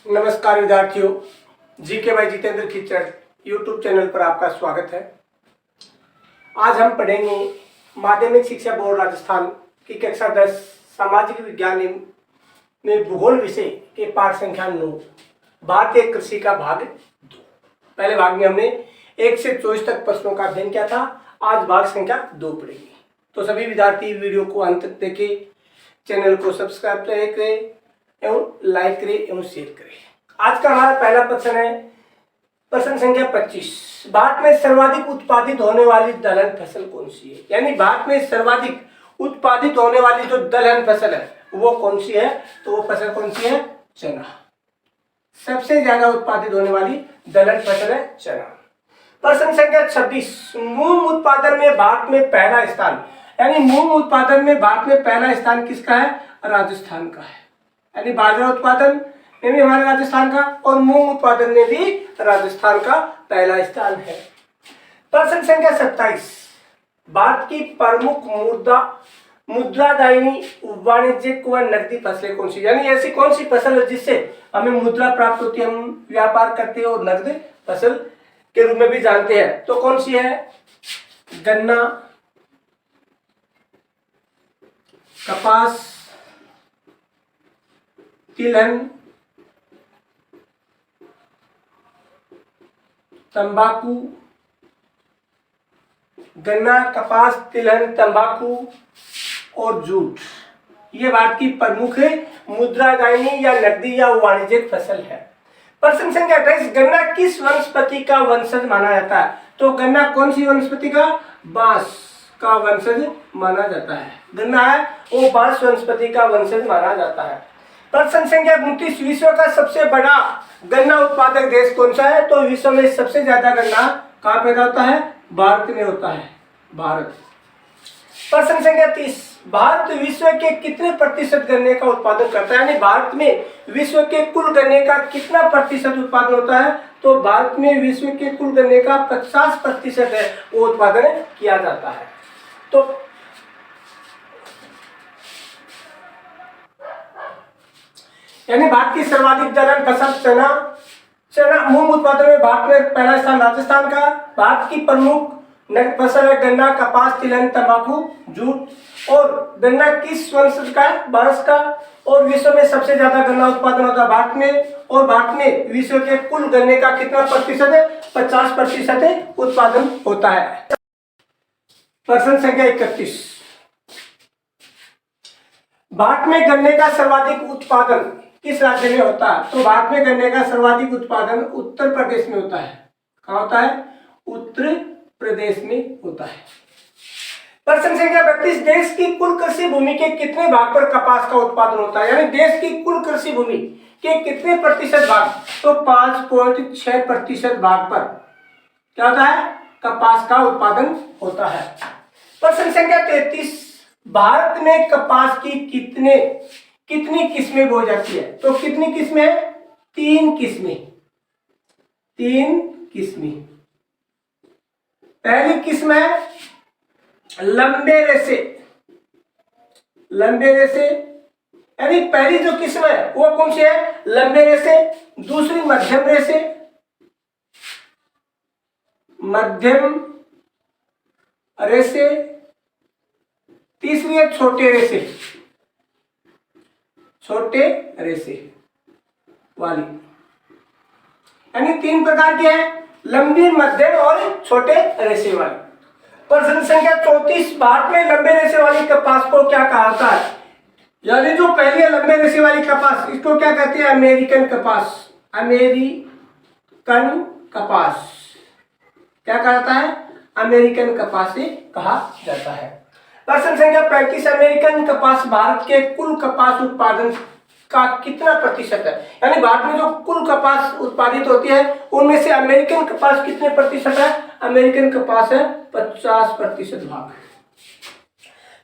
नमस्कार विद्यार्थियों, GK by Jitendra Khichar YouTube channel पर आपका स्वागत है। आज हम पढ़ेंगे माध्यमिक शिक्षा बोर्ड राजस्थान की कक्षा 10 सामाजिक विज्ञान में भूगोल विषय के पाठ संख्या 9 भारतीय कृषि का भाग 2। पहले भाग में हमने 1 से 24 तक प्रश्नों का अध्ययन किया था। आज भाग संख्या 2 पढ़ेंगे। तो सभी विद्यार्थी वीडियो को अंत तक देखें, चैनल को सब्सक्राइब करें एवं लाइक करें एवं शेयर करें। आज का हमारा पहला प्रश्न है प्रश्न संख्या 25। भारत में सर्वाधिक उत्पादित होने वाली दलहन फसल कौन सी है? यानी भारत में सर्वाधिक उत्पादित होने वाली जो दलहन फसल है वो कौन सी है? तो वो फसल कौन सी है? चना। सबसे ज्यादा उत्पादित होने वाली दलहन फसल है चना। प्रश्न संख्या 26। मूंग उत्पादन में भारत में पहला स्थान, यानी मूंग उत्पादन में भारत में पहला स्थान किसका है? राजस्थान का है। यानी बाजरा उत्पादन में भी हमारे राजस्थान का और मूंग उत्पादन में भी राजस्थान का पहला स्थान है। प्रश्न संख्या 27। भारत की प्रमुख मुद्रादायिनी वाणिज्यिक व नकदी फसलें कौन सी? यानी ऐसी कौन सी फसल है जिससे हमें मुद्रा प्राप्त होती है, हम व्यापार करते हैं और नकद फसल के रूप में भी जानते हैं। तो कौन सी है? गन्ना, कपास, तिलहन, तंबाकू। गन्ना, कपास, तिलहन, तंबाकू और जूट, ये भारत की प्रमुख मुद्रादायिनी या नकदी या वाणिज्यिक फसल है। प्रश्न संख्या 28। गन्ना किस वनस्पति का वंशज माना जाता है? तो गन्ना कौन सी वनस्पति का? बांस का वंशज माना जाता है। गन्ना है वो बांस वनस्पति का वंशज माना जाता है। प्रश्न संख्या 29। विश्व का सबसे बड़ा गन्ना उत्पादक देश कौन सा है? तो विश्व में सबसे ज्यादा गन्ना कहाँ पैदा होता है? भारत में होता है, भारत। प्रश्न संख्या 30। भारत विश्व के कितने प्रतिशत गन्ने का उत्पादन करता है? यानी भारत में विश्व के कुल गन्ने का कितना प्रतिशत उत्पादन होता है? तो भारत में विश्व के कुल गन्ने का 50% है वो उत्पादन किया जाता है। तो यानी भारत की सर्वाधिक दलहन फसल चना मूंग उत्पादन में भारत में पहला स्थान राजस्थान का। भारत की प्रमुख नकद फसल है गन्ना, कपास, तिलहन, तंबाकू, जूट। और गन्ना किस वंशज का है? बांस का। और विश्व में सबसे ज्यादा गन्ना उत्पादन होता है भारत में। और भारत में विश्व के कुल गन्ने का कितना प्रतिशत है? 50% उत्पादन होता है। प्रश्न संख्या 31। भारत में गन्ने का सर्वाधिक उत्पादन किस राज्य में होता है? तो भारत में गन्ने का सर्वाधिक उत्पादन उत्तर प्रदेश में होता है। कहाँ होता है? उत्तर प्रदेश में होता है। प्रश्न संख्या 32। देश की कुल कृषि भूमि के कितने भाग पर कपास का उत्पादन होता है? यानी देश की कुल कृषि भूमि के कितने प्रतिशत भाग? तो 5.6% भाग पर क्या होता है? कपास का उत्पादन होता है। प्रश्न संख्या 33। भारत में कपास की कितनी किस्में बोई जाती है? तो कितनी किस्में? 3 किस्में। 3 किस्में। पहली किस्म है लंबे रेशे। लंबे रेशे यानी पहली जो किस्म है वो कौन सी है? लंबे रेशे। दूसरी मध्यम रेशे, मध्यम रेशे। तीसरी है छोटे रेशे, छोटे रेशे वाली। यानी 3 प्रकार की है, लंबी, मध्यम और छोटे रेशे वाली। प्रश्न संख्या 34। भारत में लंबे रेशे वाली कपास को क्या कहा जाता है? यानी जो पहली है लंबे रेशे वाली कपास, इसको क्या कहते हैं? अमेरिकन कपास। अमेरिकन कपास क्या कहा जाता है? अमेरिकन कपास से कहा जाता है। प्रश्न संख्या 35। अमेरिकन कपास भारत के कुल कपास उत्पादन का कितना प्रतिशत है? यानी भारत में जो कुल कपास उत्पादित होती है उनमें से अमेरिकन कपास कितने प्रतिशत है? अमेरिकन कपास है 50% भाग।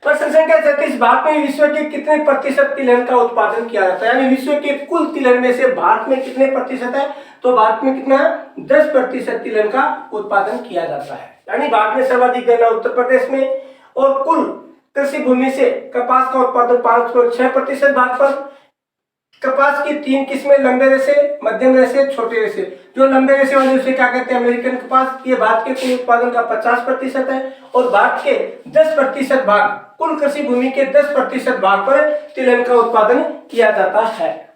प्रश्न संख्या 36। भारत में विश्व के कितने प्रतिशत तिलहन का उत्पादन किया जाता है? यानी विश्व के कुल तिलहन में से भारत में कितने प्रतिशत है? तो भारत में कितना है? 10% तिलहन का उत्पादन किया जाता है। यानी भारत में सर्वाधिक गन्ना उत्तर प्रदेश में और कुल कृषि भूमि से कपास का उत्पादन 5.6% भाग पर कपास की 3 किस्में, लंबे रेशे, मध्यम रेशे, छोटे रेशे। जो लंबे रेशे वाले उसे क्या कहते हैं? अमेरिकन कपास। ये भारत के कुल उत्पादन का 50% है और भारत के 10% भाग, कुल कृषि भूमि के 10% भाग पर तिलहन का उत्पादन किया जाता है।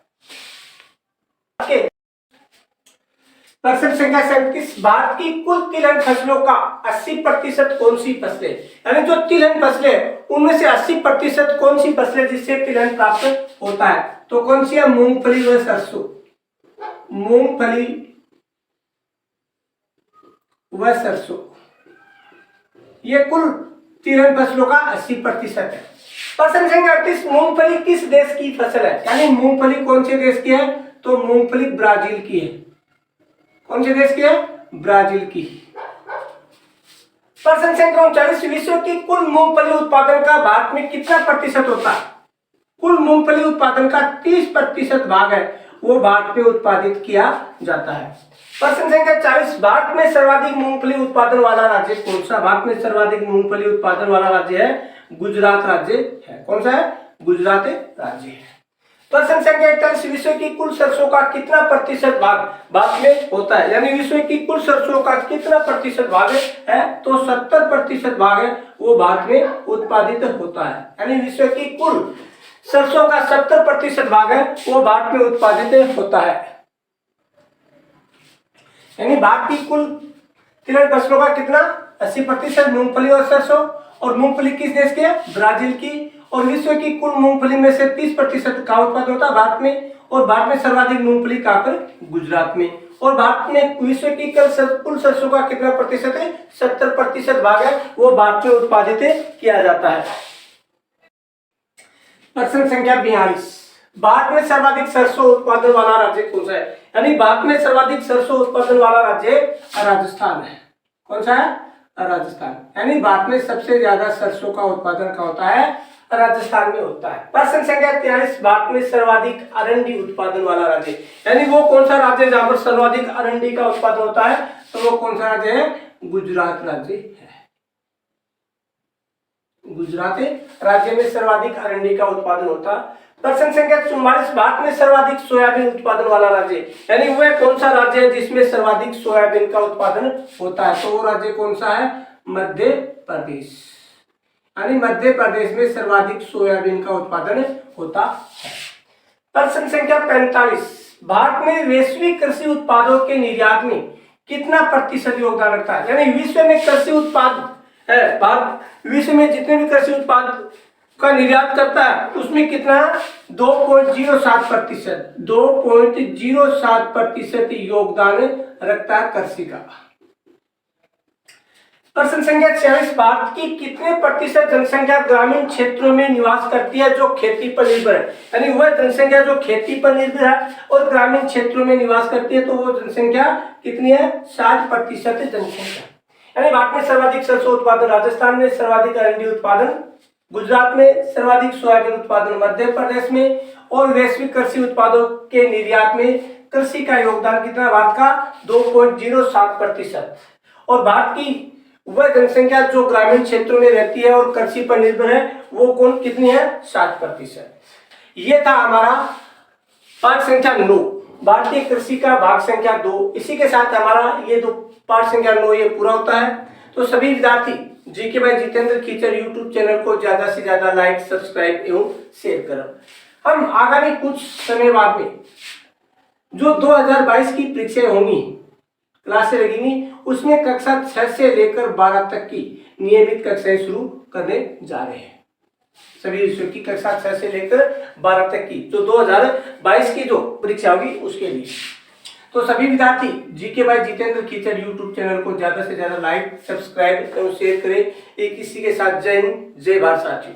प्रश्न संख्या 37, भारत की कुल तिलहन फसलों का 80% कौन सी फसलें? यानी जो तिलहन फसलें उनमें से 80% कौन सी फसलें जिससे तिलहन प्राप्त होता है? तो कौन सी है? मूंगफली व सरसों। मूंगफली व सरसों, ये कुल तिलहन फसलों का 80% है। प्रश्न संख्या 38, मूंगफली किस देश की फसल है? यानी मूंगफली कौन से देश की है? तो मूंगफली ब्राजील की है। कौन से देश की है? ब्राजील की। प्रश्न संख्या 39, विश्व की कुल मूंगफली उत्पादन का भारत में कितना प्रतिशत होता है? कुल मूंगफली उत्पादन का 30% भाग है वो भारत में उत्पादित किया जाता है। प्रश्न संख्या 40, भारत में सर्वाधिक मूंगफली उत्पादन वाला राज्य कौन सा? भारत में सर्वाधिक मूंगफली उत्पादन वाला राज्य है गुजरात राज्य है। कौन सा है? गुजरात राज्य है। प्रश्न संख्या 41, विश्व की कुल सरसों का कितना प्रतिशत भाग भारत में होता है? यानी विश्व की कुल सरसों का कितना प्रतिशत भाग है? तो 70% भाग है वो भारत में उत्पादित होता है। यानी विश्व की कुल सरसों का 70% भाग है वो भारत में उत्पादित होता है। यानी भारत की कुल तिलहन फसलों का कितना? 80% मूंगफली और सरसों। और मूंगफली किस देश की है? ब्राजील की। और विश्व की कुल मूंगफली में से 30% का उत्पादन होता है भारत में। और भारत में सर्वाधिक मूंगफली कहां पर? गुजरात में। और भारत में विश्व की कुल सरसों का कितना प्रतिशत है? 70% भाग है वो भारत में उत्पादित किया जाता है। प्रश्न संख्या 42, भारत में सर्वाधिक सरसों उत्पादन वाला राज्य कौन सा है? यानी भारत में सर्वाधिक सरसों उत्पादन वाला राज्य राजस्थान है। कौन सा है? राजस्थान। यानी भारत में सबसे ज्यादा सरसों का उत्पादन का होता है राजस्थान में होता है। प्रश्न संख्या 43, भारत में सर्वाधिक अरंडी उत्पादन वाला राज्य, यानी वो कौन सा राज्य जहां पर सर्वाधिक अरंडी का उत्पादन होता है? तो वो कौन सा राज्य है? गुजरात राज्य है। गुजरात राज्य में सर्वाधिक अरंडी का उत्पादन होता है। प्रश्न संख्या 44, भारत में सर्वाधिक सोयाबीन उत्पादन वाला राज्य, यानी वह कौन सा राज्य है जिसमें सर्वाधिक सोयाबीन का उत्पादन होता है? तो वो राज्य कौन सा है? मध्य प्रदेश। यानी मध्य प्रदेश में सर्वाधिक सोयाबीन का उत्पादन होता है। प्रश्न संख्या 45, भारत में वैश्विक कृषि उत्पादों के निर्यात में कितना प्रतिशत योगदान रखता है? यानी विश्व में कृषि उत्पाद है, भारत विश्व में जितने भी कृषि उत्पाद का निर्यात करता है उसमें कितना? 2.07%। 2.07% योगदान रखता है कृषि का। प्रश्न संख्या 46, भारत की कितने प्रतिशत जनसंख्या ग्रामीण क्षेत्रों में निवास करती है जो खेती पर निर्भर है? यानी वह जनसंख्या जो खेती पर निर्भर है और ग्रामीण क्षेत्रों में निवास करती है, तो वो जनसंख्या कितनी है? 60% जनसंख्या। यानी भारत में सर्वाधिक सरसों उत्पादन राजस्थान में, सर्वाधिक अरंडी उत्पादन गुजरात में, सर्वाधिक सोयाबीन उत्पादन मध्य प्रदेश में, और वैश्विक कृषि उत्पादों के निर्यात में कृषि का योगदान कितना? भारत का 2.07%। और भारत की वह जनसंख्या जो ग्रामीण क्षेत्रों में रहती है और कृषि पर निर्भर है वो कौन कितनी है? 60%। ये था हमारा पाठ संख्या 9, भारतीय कृषि का भाग संख्या 2। इसी के साथ हमारा ये दो पाठ संख्या 9 ये पूरा होता है। तो सभी विद्यार्थी GK by Jitendra Khichar YouTube channel को ज्यादा से ज्यादा लाइक, सब्सक्राइब एवं शेयर करें। हम आगामी कुछ समय बाद में जो 2022 की परीक्षाएं होंगी, क्लासें लगेंगी, उसमें कक्षा 6 से लेकर 12 तक की नियमित कक्षाएं शुरू करने जा रहे हैं। सभी विषयों की कक्षा 6 से लेकर 12 तक की जो 2022 की जो परीक्षा होगी उसके लिए। तो सभी विद्यार्थी GK by Jitendra Khichar YouTube channel को ज्यादा से ज्यादा लाइक, सब्सक्राइब एवं शेयर करें। एक इसी के साथ जय हिंद, जय भारत साथियों।